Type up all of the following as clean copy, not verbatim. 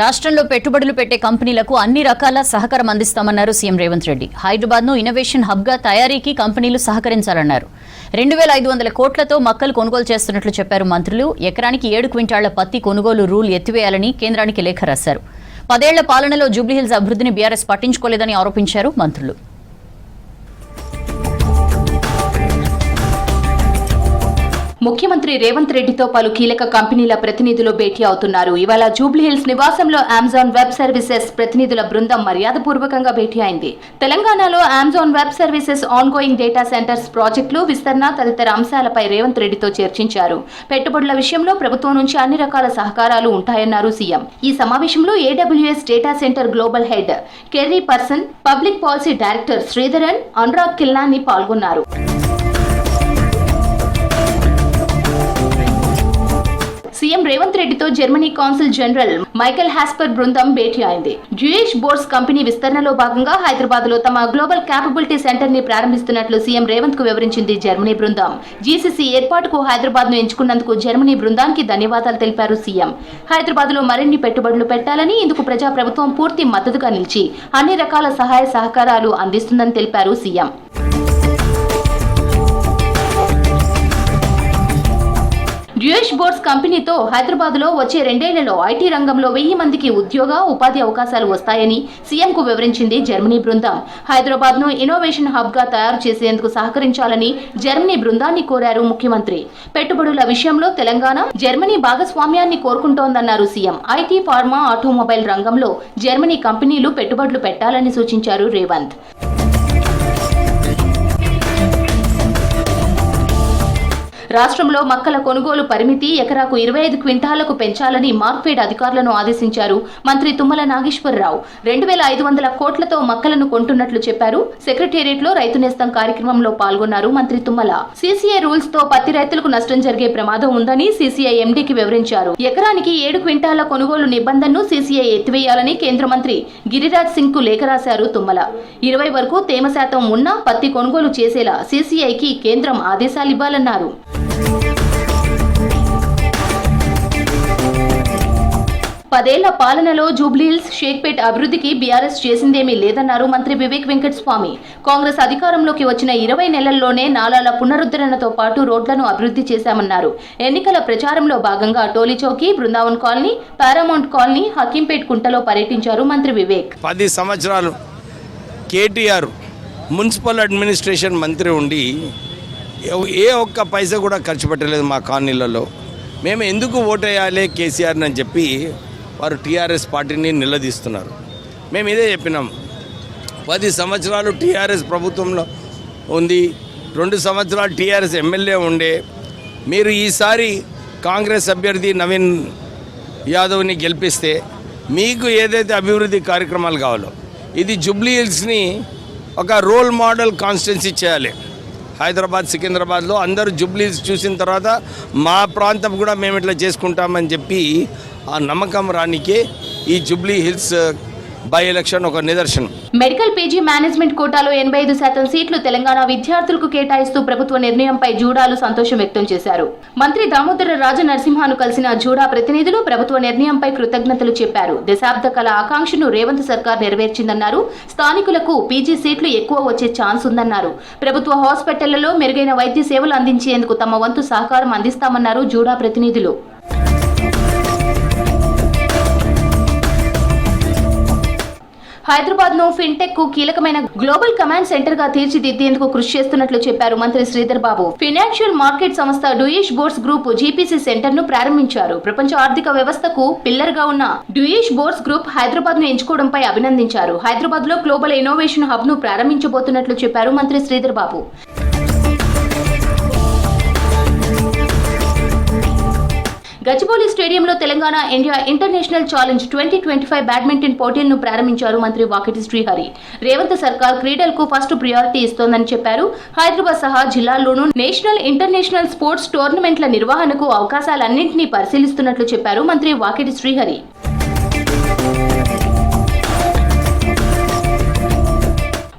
రాష్ట్రంలో పెట్టుబడులు పెట్టే కంపెనీలకు అన్ని రకాల సహకారం అందిస్తామన్నారు సీఎం రేవంత్ రెడ్డి. హైదరాబాద్ను ఇన్నోవేషన్ హబ్గా తయారీకి కంపెనీలు సహకరించాలన్నారు. 2500 కోట్లతో మక్కలు కొనుగోలు చేస్తున్నట్లు చెప్పారు మంత్రులు. ఎకరానికి 7 క్వింటాళ్ల పత్తి కొనుగోలు రూల్ ఎత్తివేయాలని కేంద్రానికి లేఖ రాశారు. 10 ఏళ్ల పాలనలో జూబ్లీహిల్స్ అభివృద్ధిని బీఆర్ఎస్ పట్టించుకోలేదని ఆరోపించారు మంత్రులు. ముఖ్యమంత్రి రేవంత్ రెడ్డితో పలు కీలక కంపెనీల ప్రతినిధులు భేటీ అవుతున్నారు. ఇవాళ జూబ్లీహిల్స్ నివాసంలో అమెజాన్ వెబ్ సర్వీసెస్ ప్రతినిధుల బృందం మర్యాదపూర్వకంగా భేటీ అయింది. తెలంగాణలో Amazon web services ongoing data centres ప్రాజెక్టులు విస్తరణ తదితర అంశాలపై రేవంత్ రెడ్డితో చర్చించారు. పెట్టుబడుల విషయంలో ప్రభుత్వం నుంచి అన్ని రకాల సహకారాలు ఉంటాయన్నారు సీఎం. ఈ సమావేశంలో AWS data centre global head Kerry Person, public policy director Sridharan, Anurag Killani పాల్గొన్నారు. సీఎం రేవంత్ రెడ్డితో Germany consul general Michael Hasper బృందం భేటీ అయింది. డ్యూయిష్ బోర్డ్స్ కంపెనీ విస్తరణలో భాగంగా హైదరాబాద్ లో తమ గ్లోబల్ క్యాపబిలిటీ సెంటర్ ని ప్రారంభిస్తున్నట్లు సీఎం రేవంత్ కు వివరించింది జర్మనీ బృందం. జీసీసీ ఏర్పాటుకు హైదరాబాద్ ను ఎంచుకున్నందుకు జర్మనీ బృందానికి ధన్యవాదాలు తెలిపారు సీఎం. హైదరాబాద్ లో మరిన్ని పెట్టుబడులు పెట్టాలని, ఇందుకు ప్రజాప్రభుత్వం పూర్తి మద్దతుగా నిలిచి అన్ని రకాల సహాయ సహకారాలు అందిస్తుందని తెలిపారు సీఎం. డ్యూయిష్ బోర్డ్స్ కంపెనీతో హైదరాబాద్ లో వచ్చే 2 ఏళ్లలో ఐటీ రంగంలో 1000 మందికి ఉద్యోగ ఉపాధి అవకాశాలు వస్తాయని సీఎం కు వివరించింది జర్మనీ బృందం. హైదరాబాద్ ను ఇన్నోవేషన్ హబ్ గా తయారు చేసేందుకు సహకరించాలని జర్మనీ బృందాన్ని కోరారు ముఖ్యమంత్రి. పెట్టుబడుల విషయంలో తెలంగాణ జర్మనీ భాగస్వామ్యాన్ని కోరుకుంటోందన్నారు సీఎం. ఐటీ, ఫార్మా, ఆటోమొబైల్ రంగంలో జర్మనీ కంపెనీలు పెట్టుబడులు పెట్టాలని సూచించారు రేవంత్. రాష్ట్రంలో మక్కల కొనుగోలు పరిమితి ఎకరాకు 25 క్వింటాలకు పెంచాలని మార్క్ఫెడ్ అధికారులను ఆదేశించారు మంత్రి తుమ్మల నాగేశ్వరరావు. 2500 కోట్లతో మక్కలను కొంటున్నట్లు చెప్పారు. సెక్రటేరియట్ లో రైతు నేస్తం కార్యక్రమంలో పాల్గొన్నారు మంత్రి తుమ్మల. సీసీఐ రూల్స్ తో పత్తి రైతులకు నష్టం జరిగే ప్రమాదం ఉందని సీసీఐ ఎండీకి వివరించారు. ఎకరానికి 7 క్వింటాల కొనుగోలు నిబంధనను సీసీఐ ఎత్తివేయాలని కేంద్ర మంత్రి గిరిరాజ్ సింగ్ కు లేఖ రాశారు తుమ్మల. 20 వరకు తేమ శాతం ఉన్నా పత్తి కొనుగోలు చేసేలా సీసీఐకి కేంద్రం ఆదేశాలివ్వాలన్నారు. 10 ఏళ్ల పాలనలో జూబ్లీహిల్స్, షేక్పేట్ అభివృద్ధికి బీఆర్ఎస్ చేసిందేమీ లేదన్నారు మంత్రి వివేక్ వెంకటస్వామి. కాంగ్రెస్ అధికారంలోకి వచ్చిన 20 నెలల్లోనే నాలాల పునరుద్ధరణతో పాటు రోడ్లను అభివృద్ధి చేశామన్నారు. ఎన్నికల ప్రచారంలో భాగంగా Tolichowki, Brindavan colony, Paramount colony, Hakimpet కుంటలో పర్యటించారు మంత్రి వివేక్. 10 సంవత్సరాలు కేటీఆర్ మున్సిపల్ అడ్మినిస్ట్రేషన్ మంత్రి ఉండి ఏ ఒక్క పైసా కూడా ఖర్చు పెట్టలేదు మా కాలనీలలో. మేము ఎందుకు ఓటేయాలి కేసీఆర్ని అని చెప్పి వారు టీఆర్ఎస్ పార్టీని నిలదీస్తున్నారు. మేము ఇదే చెప్పినాం. 10 సంవత్సరాలు టీఆర్ఎస్ ప్రభుత్వంలో ఉంది, 2 సంవత్సరాలు టీఆర్ఎస్ ఎమ్మెల్యే ఉండే. మీరు ఈసారి కాంగ్రెస్ అభ్యర్థి నవీన్ యాదవ్ని గెలిపిస్తే మీకు ఏదైతే అభివృద్ధి కార్యక్రమాలు కావాలో ఇది జూబ్లీహిల్స్ని ఒక రోల్ మోడల్ కాన్స్టిట్యున్సీ చేయాలి. హైదరాబాద్, సికింద్రాబాద్లో అందరూ జూబ్లీహిల్స్ చూసిన తర్వాత మా ప్రాంతం కూడా మేము ఇట్లా చేసుకుంటామని చెప్పి ఆ నమ్మకం రానికే ఈ జూబ్లీహిల్స్ బై ఎలక్షన్ ఒక నిదర్శనం. మెడికల్ పీజీ మేనేజ్మెంట్ కోటాలో 85% సీట్లు తెలంగాణ విద్యార్థులకు కేటాయిస్తూ ప్రభుత్వ నిర్ణయంపై జూడాలు సంతోషం వ్యక్తం చేశారు. మంత్రి దామోదర రాజనరసింహను కలిసిన జూడా ప్రతినిధులు ప్రభుత్వ నిర్ణయంపై కృతజ్ఞతలు చెప్పారు. దశాబ్ద కళ ఆకాంక్షను రేవంత్ సర్కార్ నెరవేర్చిందన్నారు. స్థానికులకు పీజీ సీట్లు ఎక్కువ వచ్చే ఛాన్స్ ఉందన్నారు. ప్రభుత్వ హాస్పిటళ్లలో మెరుగైన వైద్య సేవలు అందించేందుకు తమ వంతు సహకారం అందిస్తామన్నారు జూడా ప్రతినిధులు. హైదరాబాద్ ను ఫిన్టెక్ కు కీలకమైన గ్లోబల్ కమాండ్ సెంటర్ గా తీర్చిదిద్దేందుకు కృషి చేస్తున్నట్లు చెప్పారు మంత్రి శ్రీధర్ బాబు. ఫైనాన్షియల్ మార్కెట్ సంస్థ Deutsche boards group GPC centre ను ప్రారంభించారు. ప్రపంచ ఆర్థిక వ్యవస్థకు పిల్లర్ గా ఉన్న డ్యూయిష్ బోర్డ్స్ గ్రూప్ హైదరాబాద్ ను ఎంచుకోవడంపై అభినందించారు. హైదరాబాద్ లో గ్లోబల్ ఇన్నోవేషన్ హబ్ ను ప్రారంభించబోతున్నట్లు చెప్పారు మంత్రి శ్రీధర్ బాబు. గచ్చిబౌలి స్టేడియంలో Telangana India international challenge 2025 badminton పోటీలను ప్రారంభించారు మంత్రి వాకిటి శ్రీహరి. రేవంత్ సర్కార్ క్రీడలకు ఫస్ట్ ప్రియారిటీ ఇస్తోందని చెప్పారు. హైదరాబాద్ సహా జిల్లాల్లోనూ నేషనల్, ఇంటర్నేషనల్ స్పోర్ట్స్ టోర్నమెంట్ల నిర్వహణకు అవకాశాలన్నింటినీ పరిశీలిస్తున్నట్లు చెప్పారు మంత్రి వాకిటి శ్రీహరి.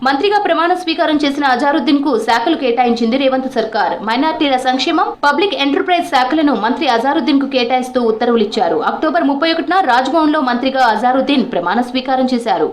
మంత్రిగా ప్రమాణ స్వీకారం చేసిన అజారుద్దీన్ కు శాఖలు కేటాయించింది రేవంత్ సర్కార్. మైనార్టీల సంక్షేమం, పబ్లిక్ ఎంటర్ప్రైజ్ శాఖలను మంత్రి అజారుద్దీన్ కు కేటాయిస్తూ ఉత్తర్వులిచ్చారు. అక్టోబర్ 31న రాజ్భవన్ లో మంత్రిగా అజారుద్దీన్ ప్రమాణ స్వీకారం చేశారు.